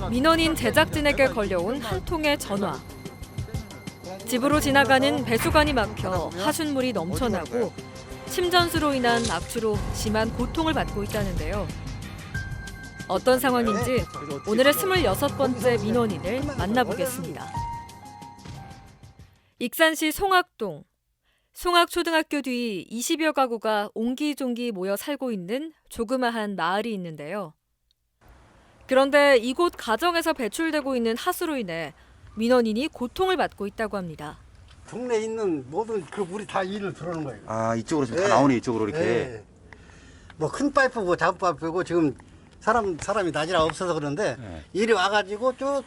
민원인 제작진에게 걸려온 한 통의 전화. 집으로 지나가는 배수관이 막혀 하순물이 넘쳐나고 침전수로 인한 악취로 심한 고통을 받고 있다는데요. 어떤 상황인지 오늘의 26번째 민원인을 만나보겠습니다. 익산시 송악동. 송악초등학교 뒤 20여 가구가 옹기종기 모여 살고 있는 조그마한 마을이 있는데요. 그런데 이곳 가정에서 배출되고 있는 하수로 인해 민원인이 고통을 받고 있다고 합니다. 동네에 있는 모든 그 물이 다 일을 들어오는 거예요. 아, 이쪽으로 지금 다 나오네, 이쪽으로 이렇게. 네. 뭐 큰 파이프고 작은 파이프고 지금 사람이 낮이라 없어서 그런데 네. 일이 와가지고 쭉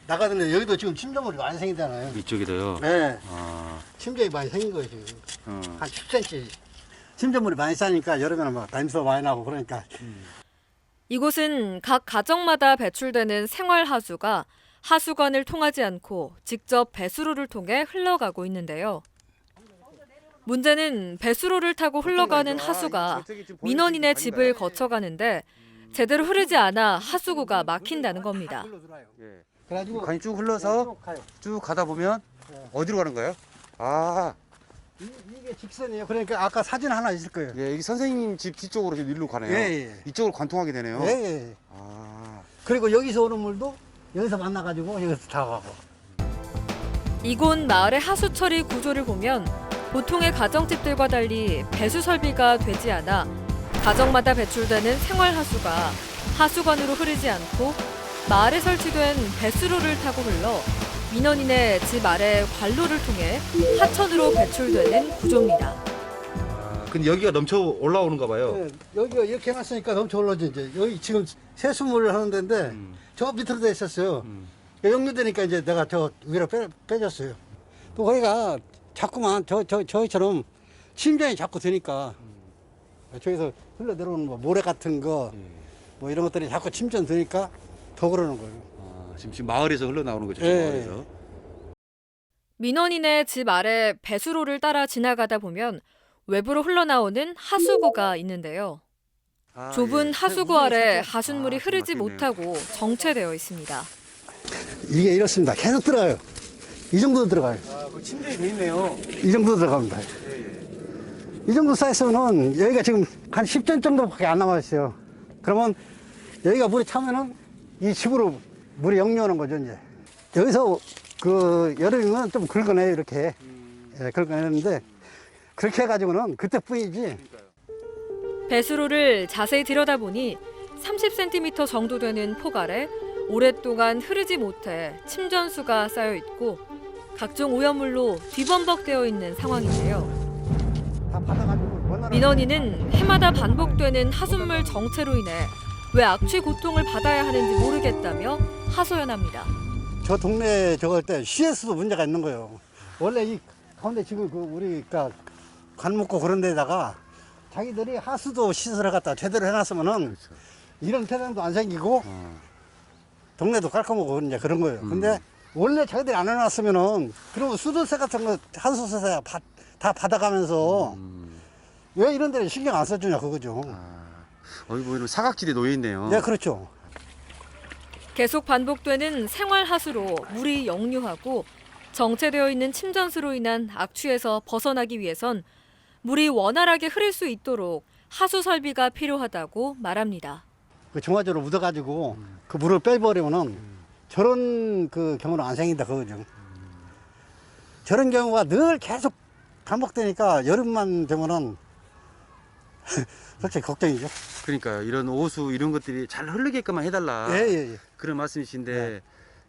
나가는데 여기도 지금 침전물이 많이 생기잖아요. 이쪽에도요? 네. 아, 침전이 많이 생긴 거예요 지금. 어. 한 10cm. 침전물이 많이 쌓이니까 여름에는 막 담소 많이 나고 그러니까. 이곳은 각 가정마다 배출되는 생활하수가 하수관을 통하지 않고 직접 배수로를 통해 흘러가고 있는데요. 문제는 배수로를 타고 흘러가는 하수가 민원인의 집을 거쳐가는데 제대로 흐르지 않아 하수구가 막힌다는 겁니다. 그래가지고 간이 쭉 흘러서 쭉 가요. 쭉 가다 보면 네. 어디로 가는 거예요? 아, 이게 직선이에요. 그러니까 아까 사진 하나 있을 거예요. 예, 여기 선생님 집 뒤쪽으로 지금 일로 가네요. 예, 예. 이쪽으로 관통하게 되네요. 예, 예. 아, 그리고 여기서 오는 물도 여기서 만나가지고 여기서 다 가고. 이곳 마을의 하수 처리 구조를 보면 보통의 가정집들과 달리 배수 설비가 되지 않아 가정마다 배출되는 생활하수가 하수관으로 흐르지 않고 마을에 설치된 배수로를 타고 흘러 민원인의 집 아래 관로를 통해 하천으로 배출되는 구조입니다. 근데 여기가 넘쳐 올라오는가 봐요. 네, 여기가 이렇게 해놨으니까 넘쳐 올라오지 이제. 여기 지금 세수물을 하는 데인데 저 밑으로 돼 있었어요. 역류되니까 이제 내가 저 위로 빼줬어요. 또 거기가 자꾸만 저희처럼 침전이 자꾸 되니까 저기서 흘러 내려오는 뭐 모래 같은 거 뭐 이런 것들이 자꾸 침전 되니까 더 그러는 거예요. 아, 지금 마을에서 흘러나오는 거죠, 예. 마을에서. 민원인의 집 아래 배수로를 따라 지나가다 보면 외부로 흘러나오는 하수구가 있는데요. 아, 좁은 예. 하수구 아래 하순물이 아, 흐르지 좀 막히네요. 못하고 정체되어 있습니다. 이게 이렇습니다. 계속 들어가요. 이 정도 들어가요. 아, 그 침대에 돼 있네요. 이 정도 들어갑니다. 이 정도 사이즈는 여기가 지금 한 10전 정도밖에 안 남아있어요. 그러면 여기가 물이 차면은 이 집으로 물이 역류하는 거죠, 이제. 여기서 그 여름이면 좀 긁어내요, 이렇게. 예, 긁어내는데 그렇게 해가지고는 그때뿐이지. 배수로를 자세히 들여다보니 30cm 정도 되는 폭 아래 오랫동안 흐르지 못해 침전수가 쌓여 있고 각종 오염물로 뒤범벅되어 있는 상황인데요. 다 받아가지고 원활한- 민원인은 해마다 반복되는 하순물 정체로 인해 왜 악취 고통을 받아야 하는지 모르겠다며 하소연합니다. 저 동네 저거 때 시에서도 문제가 있는 거예요. 원래 이 가운데 지금 그 우리가 관 먹고 그런 데다가 자기들이 하수도 시설을 갖다 제대로 해놨으면은 이런 태양도 안 생기고 동네도 깔끔하고 이제 그런 거예요. 근데 원래 자기들이 안 해놨으면은 그러면 수도세 같은 거 하수세 다 받아가면서 왜 이런 데를 신경 안 써주냐 그거죠. 어이 보이는 사각지대에 놓여 있네요. 네, 그렇죠. 계속 반복되는 생활하수로 물이 역류하고 정체되어 있는 침전수로 인한 악취에서 벗어나기 위해선 물이 원활하게 흐를 수 있도록 하수 설비가 필요하다고 말합니다. 그 중화제로 묻어가지고 그 물을 빼버리면은 저런 그 경우는 안 생긴다 그거죠. 저런 경우가 늘 계속 반복되니까 여름만 되면은 솔직히 걱정이죠. 그러니까요. 이런 오수 이런 것들이 잘 흐르게끔만 해달라. 예. 그런 말씀이신데 네.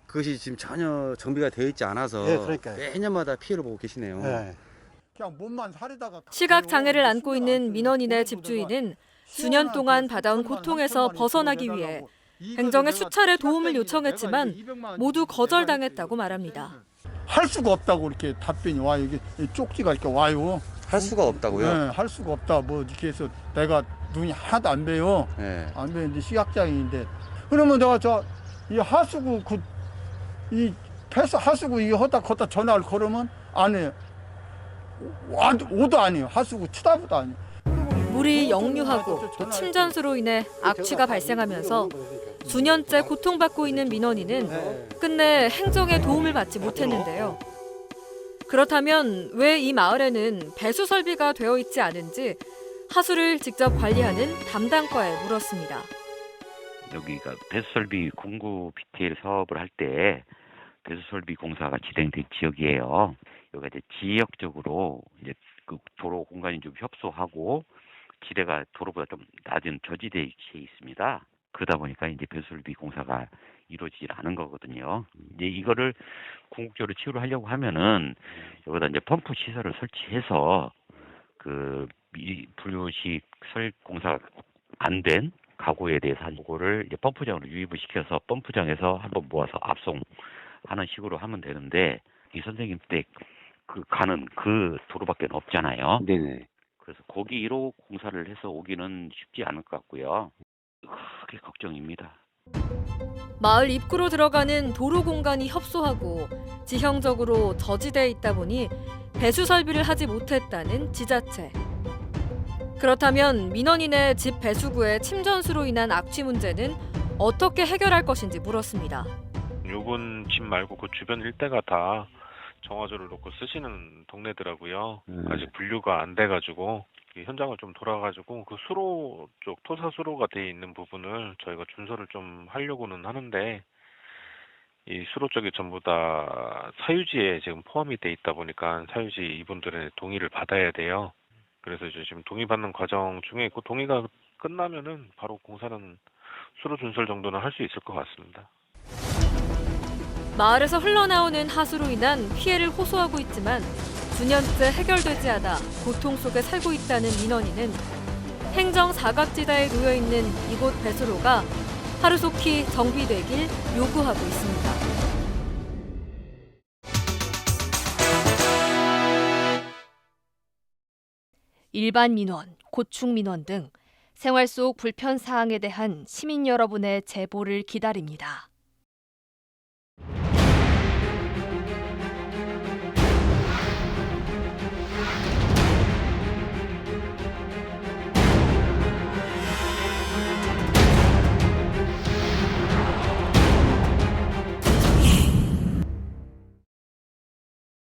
그것이 지금 전혀 정비가 되어 있지 않아서 예, 그러니까요. 매년마다 피해를 보고 계시네요. 예. 그냥 몸만 사리다가 시각 장애를 안고 있는 민원인의 집주인은 수년 동안 받아온 고통에서 벗어나기 위해 행정에 수차례 도움을 요청했지만 모두 거절당했다고 말합니다. 할 수가 없다고 이렇게 답변이 와요. 이게 쪽지가 이렇게 와요. 할 수가 없다고요? 네, 할 수가 없다. 뭐 이렇게 해서 내가 눈이 하나도 안 배요. 네. 안 배는데 시각장애인데 그러면 내가 이 하수구 이 패스 하수구 이 걷다 전화를 걸으면 안 해요. 오도 아니에요. 하수구 쳐다보도 아니에요. 물이 역류하고 또 침전수로 인해 악취가 발생하면서 수년째 고통받고 있는 민원인은 끝내 행정의 도움을 받지 못했는데요. 그렇다면 왜 이 마을에는 배수 설비가 되어 있지 않은지 하수를 직접 관리하는 담당과에 물었습니다. 여기가 배수설비 공급 BTL 사업을 할 때 배수설비 공사가 진행된 지역이에요. 여기가 이제 지역적으로 이제 그 도로 공간이 좀 협소하고 지대가 도로보다 좀 낮은 저지대에 위치해 있습니다. 그러다 보니까 이제 배수설비 공사가 이루어지질 않은 거거든요. 이제 이거를 궁극적으로 치유를 하려고 하면은 여기다 이제 펌프 시설을 설치해서 그 분류식 설 공사 안 된 가구에 대해서 그거를 이제 펌프장으로 유입을 시켜서 펌프장에서 한번 모아서 압송하는 식으로 하면 되는데 이 선생님 때 그 가는 그 도로밖에 없잖아요. 네네. 그래서 거기로 공사를 해서 오기는 쉽지 않을 것 같고요. 크게 걱정입니다. 마을 입구로 들어가는 도로 공간이 협소하고 지형적으로 저지대에 있다 보니 배수 설비를 하지 못했다는 지자체. 그렇다면 민원인의 집 배수구의 침전수로 인한 악취 문제는 어떻게 해결할 것인지 물었습니다. 요번 집 말고 그 주변 일대가 다 정화조를 놓고 쓰시는 동네더라고요. 아직 분류가 안 돼가지고 현장을 좀 돌아가지고 그 수로 쪽 토사 수로가 돼 있는 부분을 저희가 준설을 좀 하려고는 하는데 이 수로 쪽이 전부 다 사유지에 지금 포함이 돼 있다 보니까 사유지 이분들의 동의를 받아야 돼요. 그래서 이제 지금 동의받는 과정 중에 그 동의가 끝나면은 바로 공사는 수로 준설 정도는 할 수 있을 것 같습니다. 마을에서 흘러나오는 하수로 인한 피해를 호소하고 있지만 수년째 해결되지 않아 고통 속에 살고 있다는 민원인은 행정 사각지대에 놓여 있는 이곳 배수로가 하루속히 정비되길 요구하고 있습니다. 일반 민원, 고충 민원 등 생활 속 불편 사항에 대한 시민 여러분의 제보를 기다립니다.